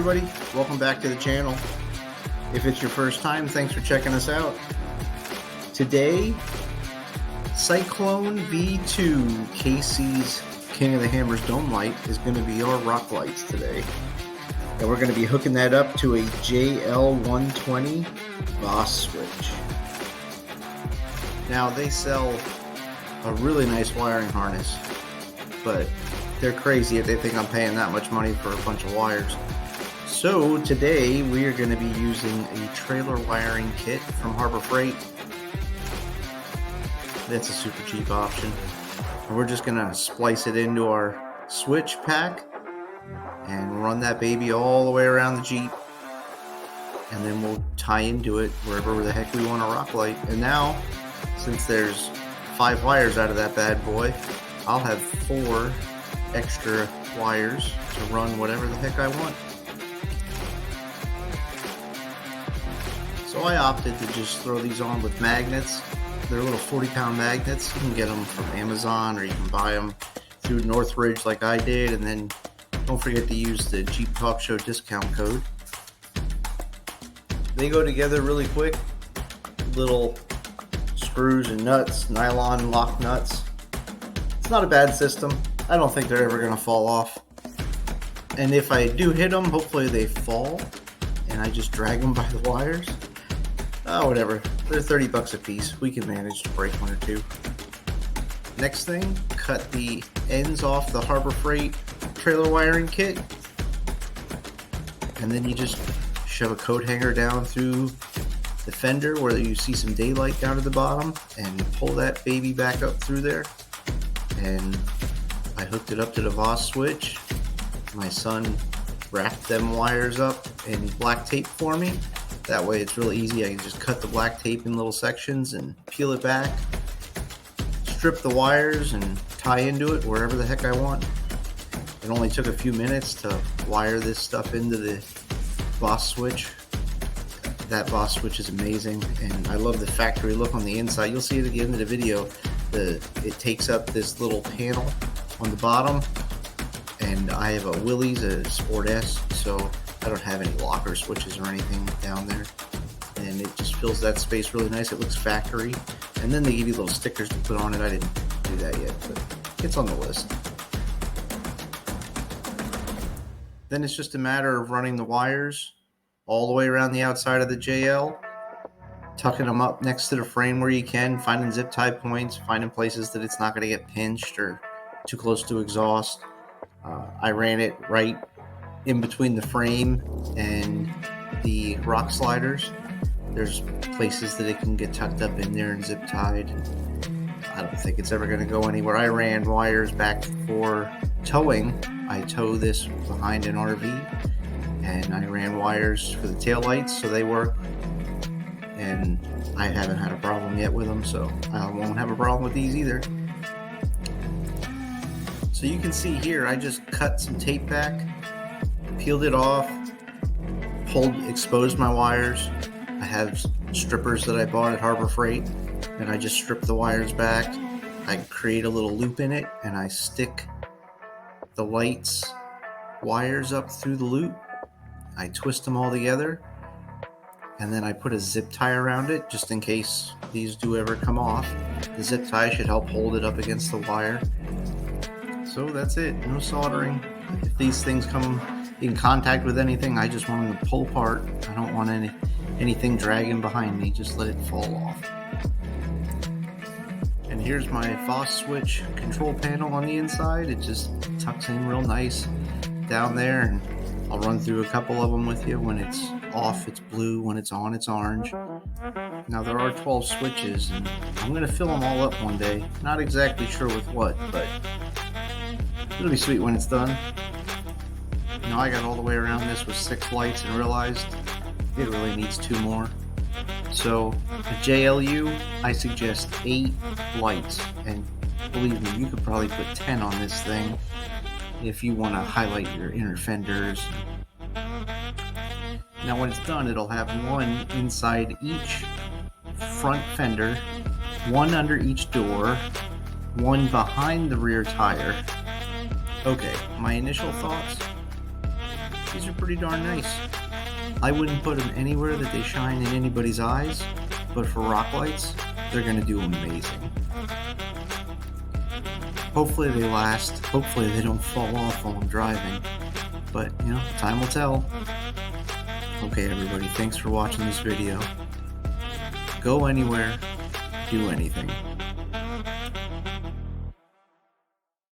everybody, welcome back to the channel. If it's your first time, thanks for checking us out. Today, Cyclone V2 KC's King of the Hammers dome light is going to be our rock lights today. And we're going to be hooking that up to a JL120 Boss switch. Now they sell a really nice wiring harness, but they're crazy if they think I'm paying that much money for a bunch of wires. So today we are going to be using a trailer wiring kit from Harbor Freight. That's a super cheap option. And we're just going to splice it into our switch pack and run that baby all the way around the Jeep. And then we'll tie into it wherever the heck we want a rock light. And now, since there's 5 wires out of that bad boy, I'll have 4 extra wires to run whatever the heck I want. So I opted to just throw these on with magnets. They're little 40-pound magnets. You can get them from Amazon or you can buy them through Northridge like I did. And then don't forget to use the Jeep Talk Show discount code. They go together really quick. Little screws and nuts, nylon lock nuts. It's not a bad system. I don't think they're ever going to fall off. And if I do hit them, hopefully they fall and I just drag them by the wires. Whatever. They're 30 bucks a piece. We can manage to break 1 or 2. Next thing, cut the ends off the Harbor Freight trailer wiring kit. And then you just shove a coat hanger down through the fender where you see some daylight down at the bottom and pull that baby back up through there. And I hooked it up to the Voss switch. My son wrapped them wires up in black tape for me. That way it's really easy. I can just cut the black tape in little sections and peel it back, strip the wires and tie into it wherever the heck I want. It only took a few minutes to wire this stuff into the Voss switch. That Voss switch is amazing, and I love the factory look on the inside. You'll see it at the end of the video. It takes up this little panel on the bottom, and I have a Willys, a Sport S, so I don't have any locker switches or anything down there, and it just fills that space really nice. It looks factory, and then they give you little stickers to put on it. I didn't do that yet, but it's on the list. Then it's just a matter of running the wires all the way around the outside of the JL, tucking them up next to the frame where you can, finding zip tie points, finding places that it's not going to get pinched or too close to exhaust. I ran it right in between the frame and the rock sliders. There's places that it can get tucked up in there and zip tied. I don't think it's ever going to go anywhere. I ran wires back for towing. I tow this behind an RV, and I ran wires for the taillights so they work. And I haven't had a problem yet with them, so I won't have a problem with these either. So you can see here, I just cut some tape back, peeled it off, exposed my wires. I have strippers that I bought at Harbor Freight, and I just strip the wires back. I create a little loop in it, and I stick the lights wires up through the loop. I twist them all together, and then I put a zip tie around it just in case these do ever come off. The zip tie should help hold it up against the wire. So that's it, no soldering. If these things come in contact with anything, I just want them to pull apart. I don't want anything dragging behind me, just let it fall off. And here's my Voss switch control panel on the inside. It just tucks in real nice down there, and I'll run through a couple of them with you. When it's off, it's blue. When it's on, it's orange. Now there are 12 switches, and I'm going to fill them all up one day. Not exactly sure with what, but it'll be sweet when it's done. Now I got all the way around this with 6 lights and realized it really needs 2 more. So a JLU, I suggest 8 lights, and believe me, you could probably put 10 on this thing if you want to highlight your inner fenders. Now when it's done, it'll have 1 inside each front fender, 1 under each door, 1 behind the rear tire. Okay, my initial thoughts, these are pretty darn nice. I wouldn't put them anywhere that they shine in anybody's eyes, but for rock lights, they're going to do amazing. Hopefully they last. Hopefully they don't fall off while I'm driving. But, you know, time will tell. Okay, everybody, thanks for watching this video. Go anywhere, do anything.